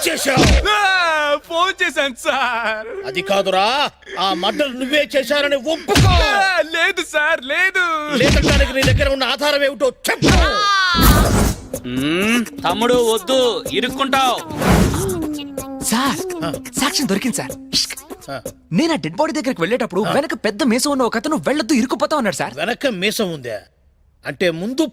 చేశావు? ఫోన్ చేశాను సార్. అది కాదురా, ఆ మర్డర్ నువ్వే చేశారని ఒప్పుకో. లేదు సార్, లేదు. లేదంటానికి నీ దగ్గర ఉన్న ఆధారం ఏమిటో చెప్పు. తమ్ముడు వద్దు, ఇరుక్కుంటావు. సార్ సాక్ష్యం దొరికింది సార్. నేను ఆ డెడ్ బాడీ దగ్గరికి వెళ్ళేటప్పుడు వెనక పెద్ద మీసం ఉన్న ఒక అతను వెళ్ళొద్దు ఇరుక్కుపోతా ఉన్నాడు సార్. వెనక మీసం ఉందా? అంటే ముందు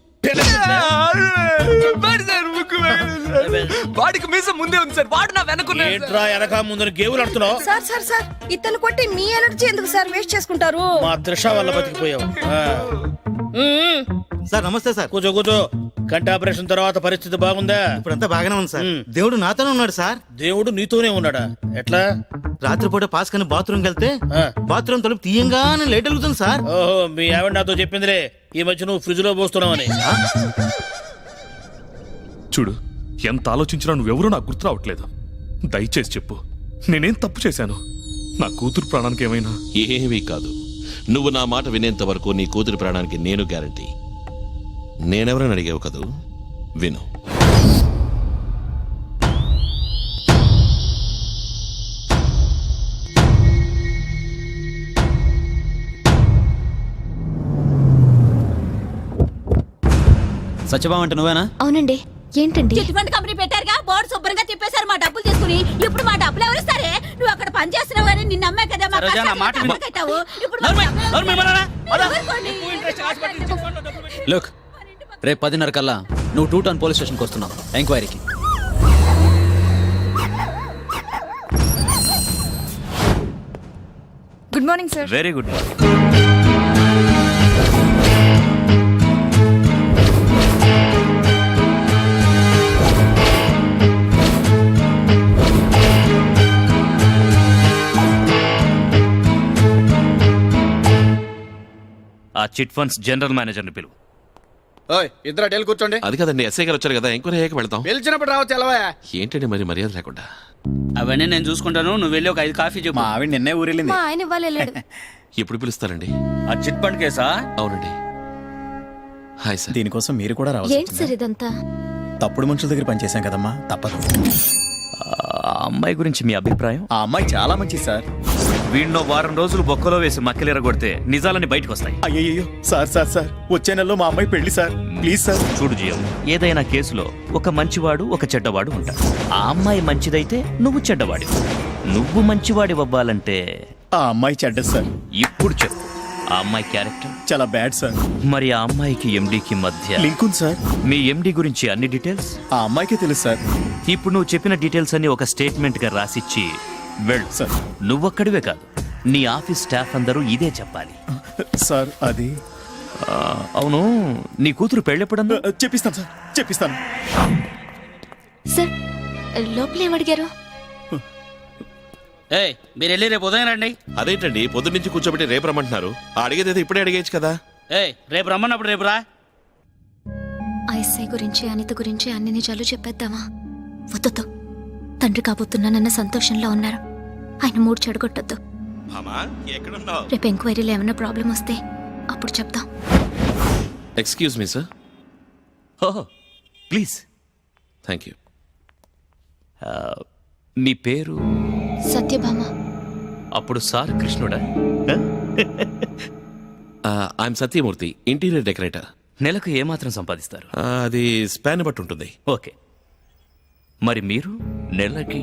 వాడికి మీసం ముందే ఉంది సార్, వాడు నా వెనకున్నాడు. ఏంట్రా వెనక ముందు గేవులు ఆడుతున్నావు? సార్ సార్ సార్ ఇతను కొట్టి మీ ఎనర్జీ ఎందుకు సార్ వేస్ట్ చేసుకుంటారు? మా దృశ వల్ల బతికిపోయావు. సార్ నమస్తే సార్. కూర్చో కూర్చో. కంటి ఆపరేషన్ తర్వాత పరిస్థితి బాగుందా? ఇప్పుడంతా బాగానే ఉంది సార్. దేవుడు నాతోనే ఉన్నాడు సార్. దేవుడు నీతోనే ఉన్నాడా? ఎట్లా? రాత్రిపూట పాస్ కని బాత్రూమ్కి వెళ్తే బాత్రూమ్ తలుపు తీయంగానే లేట్ వెళ్తుంది సార్. ఓహో, మీ ఆవిడ నాతో చెప్పిందిలే ఈ మధ్య నువ్వు ఫ్రిడ్జ్ లో పోస్తున్నావని. చూడు, ఎంత ఆలోచించినా నువ్వెవరూ నాకు గుర్తు రావట్లేదు. దయచేసి చెప్పు, నేనేం తప్పు చేశాను? నా కూతురు ప్రాణానికి ఏమైనా? ఏమీ కాదు. నువ్వు నా మాట వినేంత వరకు నీ కూతురి ప్రాణానికి నేను గ్యారంటీ. నేనెవరని అడిగావు కదూ, విను. సత్యభామ అంటే నువ్వేనా? అవునండి. ఏంటండి? చిట్ ఫండ్ కంపెనీ పెట్టారుగా, బోర్డు శుభ్రంగా తిప్పేశారు మా డబ్బులు తీసుకుని. ఇప్పుడు మా డబ్బులు ఎవరిస్తారే? నువ్వు అక్కడ పని చేస్తున్నావు కానీ నిన్ను నమ్మే కదా మా కట్టావు. ఇప్పుడు లుక్, రేపు 10:30 కల్లా నువ్వు 2 టౌన్ పోలీస్ స్టేషన్కి వస్తున్నావు ఎంక్వైరీకి. Good morning sir. Very good morning. ఆ చిట్ ఫండ్స్ జనరల్ మేనేజర్ని పిలువు. ఇద్దరు డేలు కూర్చోండి. అది కదండి, ఎస్ఐ గారు వచ్చారు కదా, ఎంక్వైరీ అయ్యాక వెళ్తాం. పిలిచినప్పుడు రావచ్చు. ఎలవా ఏంటండి మరి మర్యాద లేకుండా? అవన్నీ నేను చూసుకుంటాను, నువ్వు వెళ్ళి ఒక 5 కాఫీ చెప్పు. మా ఆవిడ నిన్నే ఊరెళ్ళింది. మా ఆయన ఇవ్వాలి వెళ్ళాడు. ఎప్పుడు పిలుస్తారండి? ఆ చిట్ ఫండ్ కేసా? అవునండి. Hi sir. దీనికోసం మీరు కూడా రావాలి. ఏంటి సార్ ఇదంతా? తప్పుడు మనుషుల దగ్గర పనిచేశాం కదమ్మా, తప్పదు. ఆ అమ్మాయి గురించి మీ అభిప్రాయం? ఆ అమ్మాయి చాలా మంచిది సార్. వీడినో వారం రోజులు బొక్కలో వేసి మక్కలేరగొడితే నిజాలని బయటకు వస్తాయి. అయ్యయ్యో సార్ సార్ సార్, వచ్చే నెలలో మా అమ్మాయి పెళ్లి సార్, ప్లీజ్ సార్. చూడు జియం, ఏదైనా కేసులో ఒక మంచివాడు ఒక చెడ్డవాడు ఉంటాడు. ఆ అమ్మాయి మంచిదైతే నువ్వు చెడ్డవాడి. నువ్వు మంచివాడి అవ్వాలంటే ఆ అమ్మాయి చెడ్డది సార్. ఇప్పుడు చెప్పు, ఆ అమ్మాయి క్యారెక్టర్ చాలా బ్యాడ్ సార్. మరి ఆ అమ్మాయికి ఎండికి మధ్య లింక్ ఉంది సార్. మీ ఎండి గురించి అన్ని డీటెయిల్స్ ఆ అమ్మాయికే తెలుసు సార్. ఇప్పుడు నువ్వు చెప్పిన డీటెయిల్స్ అన్ని ఒక స్టేట్మెంట్ గా రాసిచ్చి వెళ్ళు సార్. నువ్వొక్కడివే కాదు, నీ ఆఫీస్ స్టాఫ్ అందరూ ఇదే చెప్పాలి. సార్ అది అవును, నీ కూతురు పెళ్ళెప్పుడన్నా? చెప్పిస్తాను సార్, చెప్పిస్తాను. సార్ లోపల ఏమడిగారు? మీరు వెళ్ళి రేపు ఉదయం రండి. అదేంటండి పొద్దు నుంచి కూర్చోబెట్టి రేపు రమ్మంటున్నారు? అడిగేది ఇప్పుడే అడిగేచ్చు కదా. రేపు రమ్మన్నప్పుడు రేపు రా. ఐఎస్ఐ గురించి అనిత గురించి అన్ని నిజాలు చెప్పేద్దామా? వద్దు, తండ్రి కాబోతున్నానన్న సంతోషంలో ఉన్నారు. ఆయన మూడు చెడగొట్టద్దు. రేపు ఎంక్వైరీలో ఏమైనా ప్రాబ్లం వస్తే అప్పుడు చెప్తాం. Excuse me sir. Please. Thank you. మీ పేరు? సత్యభామ. అప్పుడు సార్ కృష్ణుడా? I'm Satyamurthy, interior decorator. నెలకు ఏమాత్రం సంపాదిస్తారు? అది స్పాన్ బట్టి ఉంటుంది. ఓకే, మరి మీరు నెలకి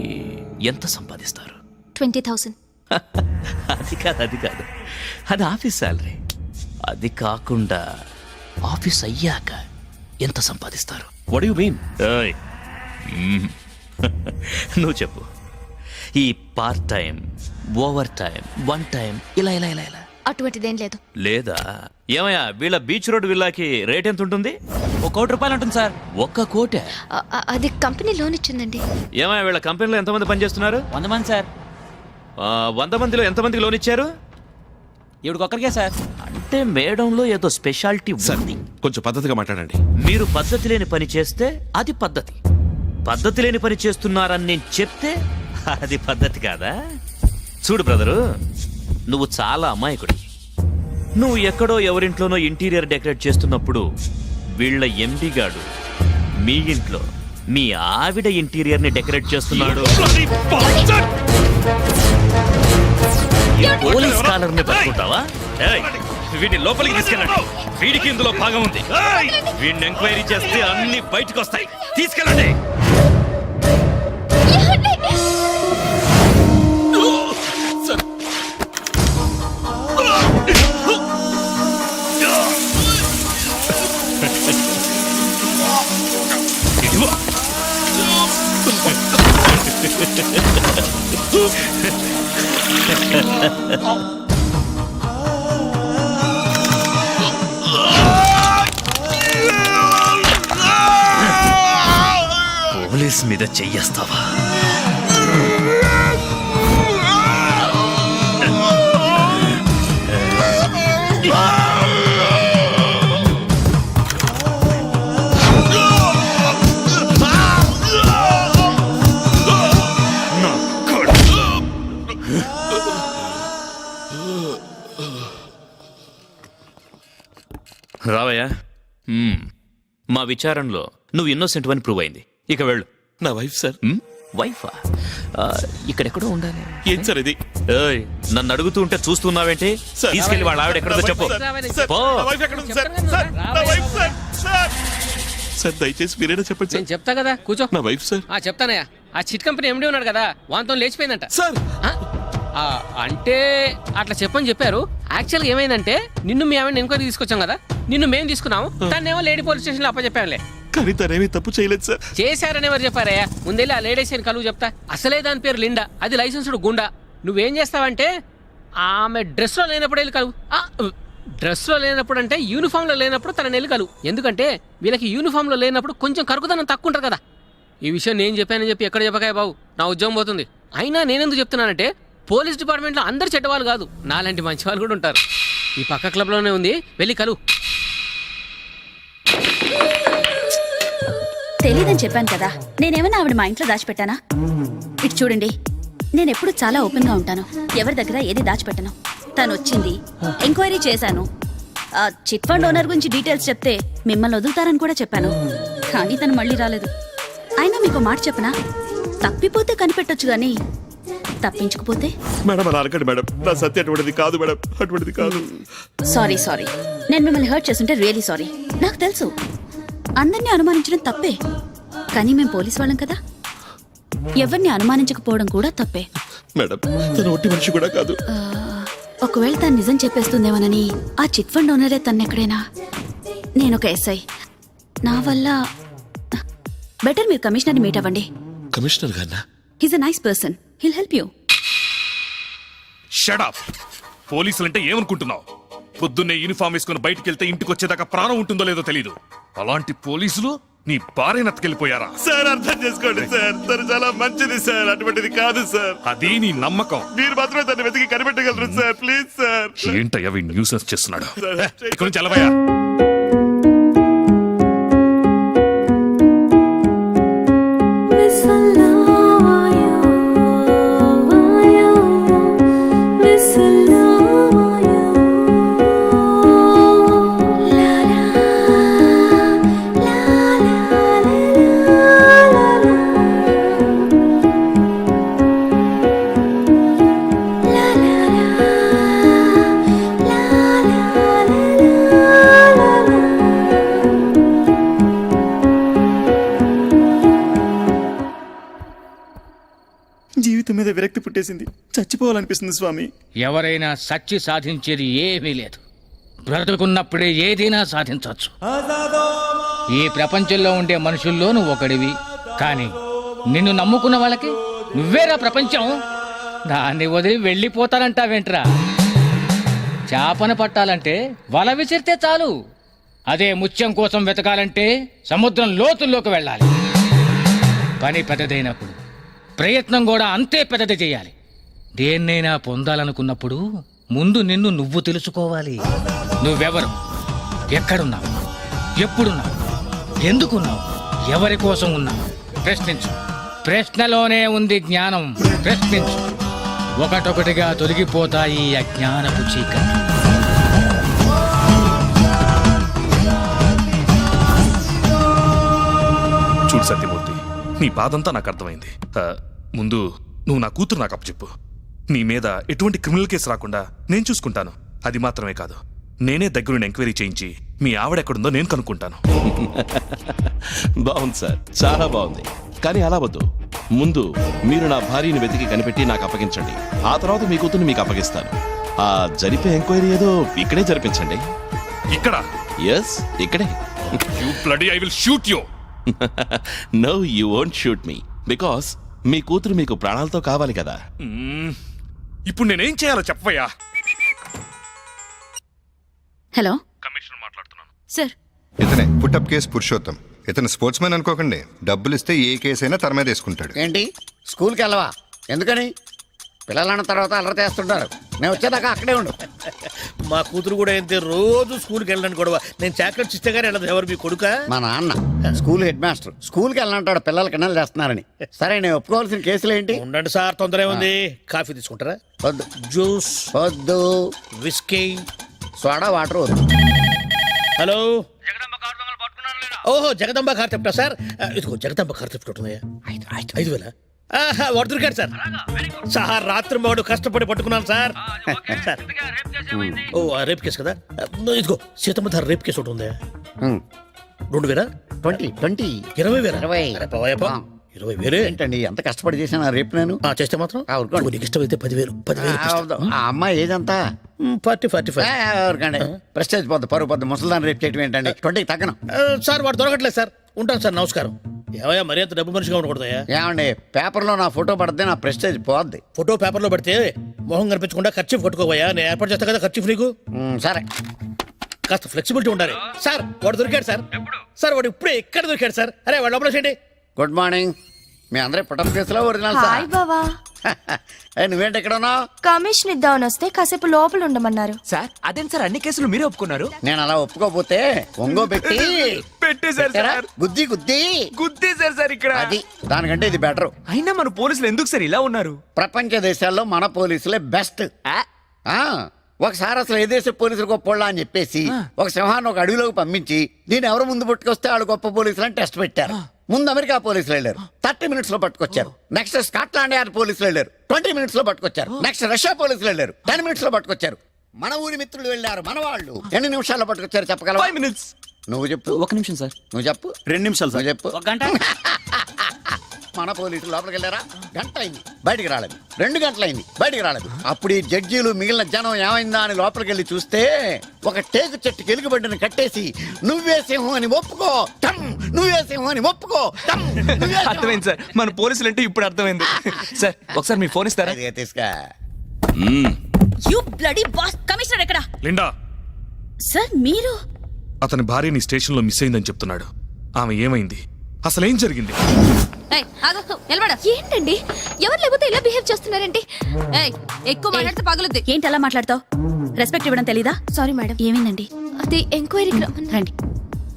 ఎంత సంపాదిస్తారు? 20,000. అది కాదు, అది ఆఫీస్ శాలరీ. అది కాకుండా ఆఫీస్ అయ్యాక ఎంత సంపాదిస్తారు? What you mean? నువ్వు చెప్పు. ఈ part time, over time, 1 time, ఇలా ఇలా ఇలా ఇలా అటువంటిదేం లేదు. లేదా? ఏమయ్యా, వీళ్ళ బీచ్ రోడ్ విల్లాకి రేట్ ఎంత ఉంటుంది? 1 కోటి రూపాయలు ఉంటుంది సార్. 1 కోటే? అది కంపెనీ లోన్ ఇచ్చిందండి. ఏమయ్యా, వీళ్ళ కంపెనీలో ఎంతమంది పనిచేస్తున్నారు? 100 మంది సార్. 100 మందిలో ఎంతమందికి లోన్ ఇచ్చారు? ఇవిడికొక్కరికే సార్. అంటే మేడంలో ఏదో స్పెషాలిటీ ఉంది. కొంచెం పద్ధతిగా మాట్లాడండి. మీరు పద్ధతి లేని పని చేస్తే అది పద్ధతి, పద్ధతి లేని పని చేస్తున్నారని నేను చెప్తే అది పద్ధతి కాదా? చూడు బ్రదరు, నువ్వు చాలా అమాయకుడి. నువ్వు ఎక్కడో ఎవరింట్లోనో ఇంటీరియర్ డెకరేట్ చేస్తున్నప్పుడు వీళ్ళ ఎండి గాడు మీ ఇంట్లో మీ ఆవిడ ఇంటీరియర్ ని డెకరేట్ చేస్తున్నాడు. పోలీస్ కాలర్ ని పట్టుకుంటావా? వీడిని లోపలికి తీసుకెళ్ళండి. వీడికి ఇందులో భాగం ఉంది. వీడిని ఎంక్వైరీ చేస్తే అన్ని బయటకు వస్తాయి. తీసుకెళ్ళండి. పోలీస్ మీద చెయ్యేస్తావా? రావయ్యా. మా విచారణలో నువ్వు ఇన్నోసెంట్ అని ప్రూవ్ అయింది. ఇక వెళ్ళు. నా వైఫ్ సార్. వైఫా? ఇక్కడెక్కడో ఉండాలి. ఏం సార్ ఇది? ఏయ్, నన్ను అడుగుతూ ఉంటే చూస్తున్నావేంటి? సార్, తీసుకెళ్ళి వాళ్ళ ఆవిడ ఎక్కడో చెప్పు. పో. సార్ దయచేసి మీరేనా చెప్పండి సార్. నేను చెప్తా కదా, కూర్చో. నా వైఫ్ సార్. చెప్తానయ్యా. ఆ చిట్ కంపెనీ ఎండి ఉన్నాడు కదా, వాంతో లేచిపోయిందంట సార్. అంటే అట్లా చెప్పని చెప్పారు. యాక్చువల్గా ఏమైందంటే నిన్ను మీ ఆవిడ ఎంక్వైరీ తీసుకొచ్చాం కదా, నిన్ను మేము తీసుకున్నాము, తనేమో లేడీ పోలీస్ స్టేషన్ లో అప్పచెప్పాంలే. కానీ తనేమి తప్పు చేయలేదు సార్. చేశారని ఎవరు చెప్పారయ్యా? ముందెళ్ళి ఆ లేడీస్ అని కలువు చెప్తా. అసలే దాని పేరు లిండా, అది లైసెన్స్డ్ గుండా. నువ్వేం చేస్తావంటే ఆమె డ్రెస్ లో లేనప్పుడు వెళ్ళి కలువు. డ్రెస్ లో లేనప్పుడు అంటే యూనిఫామ్ లో లేనప్పుడు తనని వెళ్ళి కలువు. ఎందుకంటే వీళ్ళకి యూనిఫామ్ లో లేనప్పుడు కొంచెం కరుకుదనం తక్కువ ఉంటుంది కదా. ఈ విషయం నేను చెప్పానని చెప్పి ఎక్కడ చెప్పకాయ బాబు, నా ఉద్యోగం పోతుంది. అయినా నేనెందుకు చెప్తున్నానంటే పోలీస్ డిపార్ట్మెంట్లో అందరు చెడ్డవాళ్ళు కాదు, నాలాంటి మంచి వాళ్ళు కూడా ఉంటారు. ఈ పక్క క్లబ్లోనే ఉంది, వెళ్ళి కలువు. తెలీదని చెప్పాను కదా, నేనేమన్నా ఆవిడ మా ఇంట్లో దాచిపెట్టానా? ఇటు చూడండి, నేను ఎప్పుడు చాలా ఓపెన్ గా ఉంటాను. ఎవరి దగ్గర ఏది దాచిపెట్టను. తను వచ్చింది, ఎంక్వైరీ చేశాను. ఆ చిట్ ఫండ్ ఓనర్ గురించి డీటెయిల్స్ చెప్తే మిమ్మల్ని వదులుతారని కూడా చెప్పాను. కానీ తను మళ్ళీ రాలేదు. అయినా మీకు మాట చెప్పనా, తప్పిపోతే కనిపెట్టొచ్చు గానీ తప్పించకపోతే? మేడం అలా అనకండి మేడం, నా సత్య అటువంటిది కాదు మేడం, అటువంటిది కాదు. సారీ నేను మిమ్మల్ని హర్ట్ చేస్తుంటే రియలీ సారీ. నాకు తెలుసు అందరినీ అనుమానించడం తప్పే, కానీ మేము పోలీస్ వాళ్ళం కదా, ఎవరిని అనుమానించకపోవడం కూడా తప్పే. మేడం తను ఒట్టి మనిషి కూడా కాదు. ఒకవేళ తను నిజం చెప్పేస్తుందేమోనని ఆ చిట్ ఫండ్ ఓనరే తన్నెక్కడైనా. నేను ఒక ఎస్ఐ, నా వల్ల బెటర్ మీరు కమిషనర్ని మీట్ అవ్వండి. కమిషనర్ గారినా? He's a nice person, he'll help you. Shut up. పోలీసులంటే ఏమనుకుంటున్నావు? పొద్దున్నే యూనిఫామ్ వేసుకుని బయటికి వెళ్తే ఇంటికి వచ్చేదాకా ప్రాణం ఉంటుందో లేదో తెలీదు. అలాంటి పోలీసులు నీ భార్యను ఎత్తుకెళ్ళిపోయారా? సార్ అర్థం చేసుకోండి సార్, తను చాలా మంచిది సార్, అటువంటిది కాదు సార్. అది నీ నమ్మకం. మీరు మాత్రమే తను వెతికి కనిపెట్టగలరు సార్, ప్లీజ్ సార్. ఏంటయ్యా వీడు న్యూసెన్స్ చేస్తున్నాడు? ఇక్కడి నుంచి వెళ్ళవయ్యా. జీవితం మీద విరక్తి పుట్టేసింది, చచ్చిపోవాలనిపిస్తుంది స్వామి. ఎవరైనా సచ్చి సాధించేది ఏమీ లేదు. బ్రతుకున్నప్పుడే ఏదైనా సాధించవచ్చు. ఈ ప్రపంచంలో ఉండే మనుషుల్లో నువ్వు ఒకడివి, కానీ నిన్ను నమ్ముకున్న వాళ్ళకి నువ్వేరా ప్రపంచం. దాన్ని వదిలి వెళ్ళిపోతానంటావేంట్రా? చేపను పట్టాలంటే వల విసిరితే చాలు, అదే ముత్యం కోసం వెతకాలంటే సముద్రం లోతుల్లోకి వెళ్ళాలి. పని పెద్దదైనప్పుడు ప్రయత్నం కూడా అంతే పెద్దది చేయాలి. దేన్నైనా పొందాలనుకున్నప్పుడు ముందు నిన్ను నువ్వు తెలుసుకోవాలి. నువ్వెవరు, ఎక్కడున్నావు, ఎప్పుడున్నావు, ఎందుకున్నావు, ఎవరి కోసం ఉన్నావు? ప్రశ్నించు. ప్రశ్నలోనే ఉంది జ్ఞానం. ప్రశ్నించు. ఒకటొకటిగా తొలగిపోతాయి ఈ అజ్ఞానపు చీకటి. చూడు సత్యమూర్తి, నీ బాధంతా నాకు అర్థమైంది. ముందు నువ్వు నా కూతురు నాకు అప్పచెప్పు. నీ మీద ఎటువంటి క్రిమినల్ కేసు రాకుండా నేను చూసుకుంటాను. అది మాత్రమే కాదు, నేనే దగ్గరుండి ఎంక్వైరీ చేయించి మీ ఆవిడెక్కడుందో నేను కనుక్కుంటాను. బాగుంది సార్, చాలా బాగుంది. కానీ అలా వద్దు. ముందు మీరు నా భార్యని వెతికి కనిపెట్టి నాకు అప్పగించండి. ఆ తర్వాత మీ కూతుర్ని మీకు అప్పగిస్తాను. ఆ జరిపే ఎంక్వైరీ ఏదో ఇక్కడే జరిపించండి. ఇక్కడ ఎస్, ఇక్కడే. You bloody I will shoot you. No, you won't shoot me because మీ కూతురు మీకు ప్రాణాలతో కావాలి కదా. ఇప్పుడు నేనేం చేయాలో చెప్పవయ్యా. హలో, కమిషనర్ మాట్లాడుతున్నాను. సార్. ఇతనే పుట్టప్ కేసు పురుషోత్తం. ఇతను స్పోర్ట్స్ మ్యాన్ అనుకోకండి. డబ్బులు ఇస్తే ఏ కేసు అయినా తన మీద వేసుకుంటాడు. ఏంటి స్కూల్కి వెళ్ళవా? ఎందుకని? పిల్లలన్న తర్వాత అల్లరి చేస్తుంటారు. నేను వచ్చేదాకా అక్కడే ఉండు. మా కూతురు కూడా ఏంటి, రోజు స్కూల్కి వెళ్ళడానికి గొడవ. నేను చాక్లెట్స్ ఇస్తే గానీ వెళ్ళదు. ఎవరు మీ కొడుక? మా నాన్న స్కూల్ హెడ్ మాస్టర్. స్కూల్కి వెళ్ళంటాడు పిల్లలు కిన్నలు చేస్తున్నారని. సరే, నేను ఒప్పుకోవాల్సిన కేసులు ఏంటి? ఉండండి సార్, తొందర ఉంది. కాఫీ తీసుకుంటారా? వద్దు. జ్యూస్ వద్దు. విస్కీ, సోడా వాటర్ వద్దు. హలో, ఓహో జగదంబ కార్ తెప్టా సార్? ఇదిగో జగదంబ కార్ తెప్టున్నాయా? 5,000. వాడు దొరికాడు సార్. సార్ రాత్రి వాడు కష్టపడి పట్టుకున్నాను సార్. సార్, ఓ రేప్ కేసు కదా. ఇదిగో సీతమ్మ రేప్ కేసు ఒకటి ఉందా? 2,000. 20 20,000 ఏంటండి? ఎంత కష్టపడి చేశాను రేపు నేను. చేస్తే మాత్రం నీకు ఇష్టమైతే 10,000. ఆ అమ్మాయి ఏదంతా 40-45. ప్రెస్టేజ్ పోద్ది, పరుగు పోద్ది. ముసలిదాన్ని రేపు చేయటం ఏంటండి? 20కి తగ్గను సార్. వాడు దొరకట్లేదు సార్. ఉంటాను సార్, నమస్కారం. ఏమయ్యా, మరి అంత డబ్బు మనిషిగా ఉండకూడదయా? ఏమండి, పేపర్లో నా ఫోటో పడితే నా ప్రెస్టేజ్ పోద్ది. ఫోటో పేపర్లో పడితే మొహం కనిపించకుండా ఖర్చు కొట్టుకోబోయా. నేను ఏర్పాటు చేస్తా కదా ఖర్చు నీకు. సరే, కాస్త ఫ్లెక్సిబిలిటీ ఉండాలి సార్. వాడు దొరికాడు సార్. సార్ వాడు ఇప్పుడే ఎక్కడ దొరికాడు సార్? అరే వాడు లోపల చేయండి. Good morning. మీ అందరూ పుట్టప్ కేసులో ఒరిజినల్ సార్. హాయ్ బావా. నువ్వేంటి ఎక్కడ ఉన్నావు? కమిషన్ ఇద్దామని వస్తే కాసేపు లోపల ఉండమన్నారు. సార్ అదేం సార్, అన్ని కేసులు మీరే ఒప్పుకున్నారు? నేను అలా ఒప్పుకోపోతే ఒంగో పెట్టి పెట్టేశారు సార్. గుద్ది గుద్ది గుద్దేశారు సార్ ఇక్కడ. అది దానికంటే ఇది బెటర్. అయినా మన పోలీసులు ఎందుకు సార్ ఇలా ఉన్నారు? ప్రపంచ దేశాల్లో మన పోలీసులే బెస్ట్. ఒకసారి అసలు ఏ దేశ పోలీసులు గొప్పోళ్ళ అని చెప్పేసి ఒక సింహాన్ని ఒక అడవిలోకి పంపించి దీన్ని ఎవరు ముందు పట్టుకొస్తే వాళ్ళు గొప్ప పోలీసులు అని టెస్ట్ పెట్టారు. ముందు అమెరికా పోలీసులు వెళ్ళారు, 30 minutes లో పట్టుకొచ్చారు. నెక్స్ట్ స్కాట్లాండ్ యార్డ్ పోలీసులు వెళ్ళారు, 20 minutes లో పట్టుకొచ్చారు. నెక్స్ట్ రష్యా పోలీసులు వెళ్ళారు, 10 minutes లో పట్టుకొచ్చారు. మన ఊరి మిత్రులు వెళ్ళారు, మన వాళ్ళు ఎన్ని నిమిషాల్లో పట్టుకొచ్చారు చెప్పగలవా? 5 minutes. నువ్వు చెప్పు. 1 నిమిషం సార్. నువ్వు చెప్పు. 2 నిమిషాలు సార్. నువ్వు చెప్పు. 1 గంట. మన పోలీసులు లోపలికి వెళ్ళారా? గంట అయింది, బయటికి రాలేదు. 2 గంటలైంది, బయటికి రాలేదు. అప్పుడు ఈ జడ్జీలు మిగిలిన జనం ఏమైందా అని లోపలికి వెళ్ళి చూస్తే ఒక టేకు చెట్టుకి ఎలుగుబడిని కట్టేసి నువ్వే సింహం అని ఒప్పుకో, నువ్వే సింహం అని ఒప్పుకో. అర్థమైంది సార్, మన పోలీసులు అంటే ఇప్పుడు అర్థమైంది. సార్ ఒకసారి మీ ఫోన్ ఇస్తారా? తీసుకా. You bloody boss. కమిషనర్ ఎక్కడ? లిండా, సార్ మీరు? అతని భార్య నీ స్టేషన్లో మిస్ అయిందని చెప్తున్నాడు. ఆమె ఏమైంది? అసలేం జరిగింది? ఏంటండి, ఎవరు లేకపోతే ఇలా బిహేవ్ చేస్తున్నారంటే? ఎక్కువ మాట్లాడితే పగులుద్ది. ఏంటి అలా మాట్లాడతావు? రెస్పెక్ట్ ఇవ్వడం తెలీదా? Sorry madam. ఏమైందండి? అది ఎంక్వైరీకి రండి.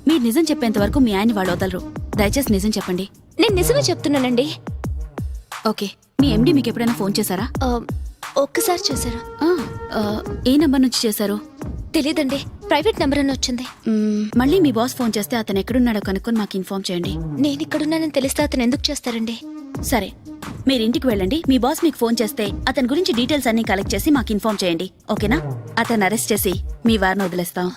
మీరు నిజం చెప్పేంత వరకు మీ ఆయన వాళ్ళు వదలరు. దయచేసి నిజం చెప్పండి. నేను నిజమే చెప్తున్నానండి. ఓకే, మీ ఎండి మీకు ఎప్పుడైనా ఫోన్ చేశారా? ఒక్కసారి చేశారు. ఏ నంబర్ నుంచి చేశారు? తెలీదండి, ప్రైవేట్ నెంబర్ అని వచ్చింది. మళ్ళీ మీ బాస్ ఫోన్ చేస్తే అతను ఎక్కడున్నాడో కనుక్కొని మాకు ఇన్ఫార్మ్ చేయండి. నేను ఇక్కడున్నానని తెలిస్తే అతను ఎందుకు చేస్తారండి? సరే, మీరు ఇంటికి వెళ్ళండి. మీ బాస్ మీకు ఫోన్ చేస్తే అతని గురించి డీటెయిల్స్ అన్ని కలెక్ట్ చేసి మాకు ఇన్ఫార్మ్ చేయండి. ఓకేనా? అతను అరెస్ట్ చేసి మీ వారిని వదిలేస్తాం.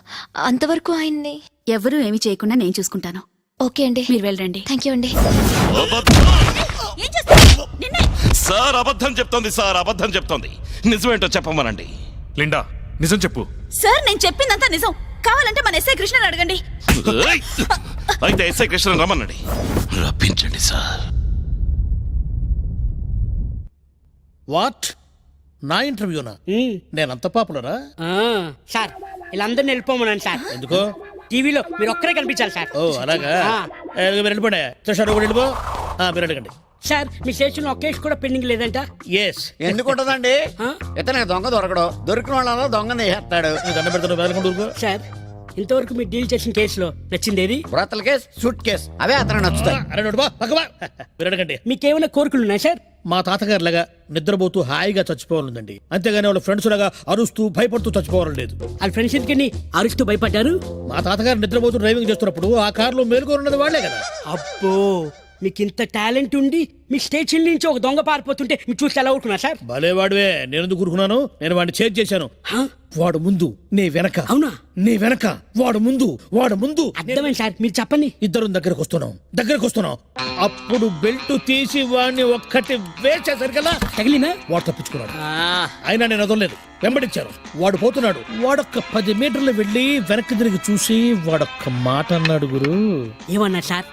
అంతవరకు ఆయన్ని ఎవరూ ఏమీ చేయకుండా నేను చూసుకుంటాను. ఓకే అండి, మీరు వెళ్ళండి. థ్యాంక్ యూ అండి. సార్ అబద్ధం చెప్తోంది, సార్ అబద్ధం చెప్తోంది. నిజమేంటో చెప్పమనండి. లిండా, నిజం చెప్పు. సార్ నేను చెప్పిందంతా నిజం. కావాలంటే మన ఎస్ఐ కృష్ణని అడగండి. అయితే ఎస్ఐ కృష్ణ రమ్మనండి. రప్పించండి సార్. వాట్? నా ఇంటర్వ్యూనా? నేనంత పాపులరా? సార్ వీళ్ళందరినీ వెళ్ళిపోమన్నాను సార్. ఎందుకో? టీవీలో మీరు ఒక్కరే కనిపించాలి సార్. ఓ అలాగా? మీరు వెళ్ళిపోయా. వెళ్ళిపో. మీరు అడగండి. సార్ మీ స్టేషన్ లో కేసు కూడా పెండింగ్ లేదంట. ఎస్. ఎందుకు ఉంటదండి? ఇతనికి దొంగ దొరకడు, దొరికిన వాళ్ళలో దొంగని వేస్తాడు. దండ పెడతాడు. సార్ ఇంతవరకు మీరు డీల్ చేసిన కేసులో నచ్చింది ఏది? బ్రోతల్ కేస్, సూట్ కేస్, అవే అతను నచ్చుతాయి. మీరు అడగండి. మీకేమైనా కోరికలు ఉన్నాయా సార్? మా తాతగారు లాగా నిద్రపోతూ హాయిగా చచ్చిపోవాలండి. అంతేగాని వాళ్ళ ఫ్రెండ్స్ లాగా అరుస్తూ భయపడుతూ చచ్చిపోవాలని లేదు. వాళ్ళ ఫ్రెండ్స్ ఎందుకని అరుస్తూ భయపడ్డారు? మా తాతగారు నిద్రపోతూ డ్రైవింగ్ చేస్తున్నప్పుడు ఆ కారులో మేలుకొని ఉన్నది వాళ్లే కదా. అబ్బో, మీకు ఇంత టాలెంట్ ఉండి మీ స్టేషన్ నుంచి ఒక దొంగ పారిపోతుంటే మీరు చూసి ఎలా ఊరుకున్నా సార్? భలేవాడివే, నేను ఎందుకు ఊరుకున్నాను? నేను వాడిని చేజ్ చేశాను. వాడు ముందు, నే వెనక. అవునా? నే వెనక, వాడు ముందు, వాడు ముందు. అర్థమైంది సార్, మీరు చెప్పండి. ఇద్దరు దగ్గరకు వస్తున్నాం. అప్పుడు బెల్ట్ తీసి వాడిని ఒక్కటి వేసేసరికల్లా తగిలినా వాడు తప్పించుకున్నాడు. అయినా నేను వదలలేదు, వెంబడించాను. వాడు పోతున్నాడు. వాడొక్క 10 మీటర్లు వెళ్ళి వెనక్కి తిరిగి చూసి వాడొక్క మాట అన్నాడు. గురు ఏమన్నా సార్?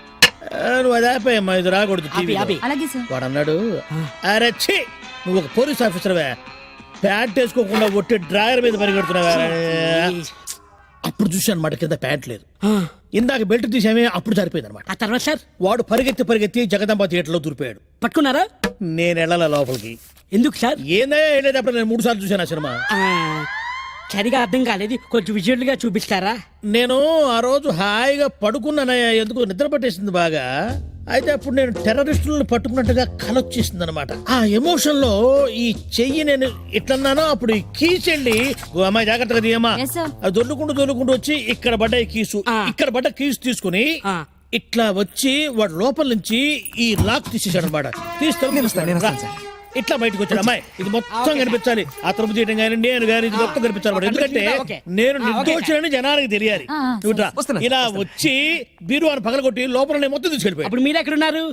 నువ్వు అది ఆపేయమ్మా, ఇది రాకూడదు టీవీలో. అలాగే సార్. వాడు అన్నాడు, అరే ఛీ, నువ్వు ఒక పోలీస్ ఆఫీసర్వే, ప్యాంట్ వేసుకోకుండా ఒట్టి డ్రాయర్ మీద పరిగెడుతున్నావా? అప్పుడు చూశాను అనమాట, కింద ప్యాంట్ లేదు. ఇందాక బెల్ట్ తీసామే, అప్పుడు సరిపోయింది అనమాట. ఆ తర్వాత సార్? వాడు పరిగెత్తి జగదాంబ థియేటర్లో దూరిపోయాడు. పట్టుకున్నారా? నేను వెళ్ళాల లోపలికి. ఎందుకు సార్? ఏందా వెళ్ళేటప్పుడు నేను 3 సార్లు చూశాను ఆ సినిమా. సరిగా అర్థం కాలేదు, కొంచెం విజువల్ గా చూపిస్తారా? నేను ఆ రోజు హాయిగా పడుకున్నానయ్యా, ఎందుకు నిద్ర పట్టేసింది బాగా. అయితే అప్పుడు నేను టెర్రరిస్టులను పట్టుకున్నట్టుగా కలొచ్చేసింది అనమాట. ఆ ఎమోషన్ లో ఈ చెయ్యి నేను ఇట్లన్నానో, అప్పుడు ఈ కీస్ వెళ్ళి, ఓ అమ్మాయి జాగ్రత్తగా తీయమ్మా, అది దొల్లుకుంటూ వచ్చి ఇక్కడ పడ్డ ఈ కీసు, ఇక్కడ పడ్డ కీసు తీసుకుని ఇట్లా వచ్చి వాడు లోపల నుంచి ఈ లాక్ తీసేసాడు అనమాట. తీస్తాను ఇట్లా బయటకు వచ్చాడు. అమ్మాయి ఇది మొత్తం కనిపించాలి, ఆ తలుపు చేయడం కానీ నేను కానీ ఇది మొత్తం కనిపించాలి. ఎందుకంటే నేను నిర్దోషులని జనానికి తెలియాలి. ఇలా వచ్చి బీరువాని పగలగొట్టి లోపల మొత్తం తీసుకెళ్ళిపోయి. అప్పుడు మీరు ఎక్కడున్నారు?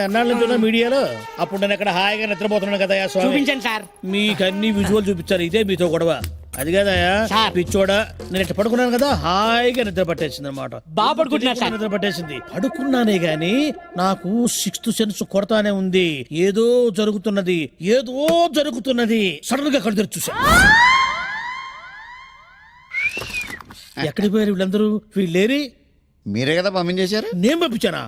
ఎన్నాళ్ళ నుంచి ఉన్నా మీడియాలో. అప్పుడు నేను ఎక్కడ హాయిగా నిద్రపోతున్నాను కదా. చూపించండి సార్. మీకు అన్ని విజువల్ చూపించాలి, ఇదే మీతో గొడవ. అది కదయా పిచ్చోడా, నేను ఇట్లా పడుకున్నాను కదా, హాయిగా నిద్ర పట్టేసింది అనమాట. బాగా పడుకుంటున్నా సార్. నిద్ర పట్టేసింది. పడుకున్నానే గాని నాకు 6th సెన్స్ కొడతానే ఉంది. ఏదో జరుగుతున్నది. సడన్ గా కళ్ళు తెరిచి చూసా. ఎక్కడికి పోయారు వీళ్ళందరూ? వీళ్ళేరి మీరే కదా పంపించేశారు. నేను పంపించానా?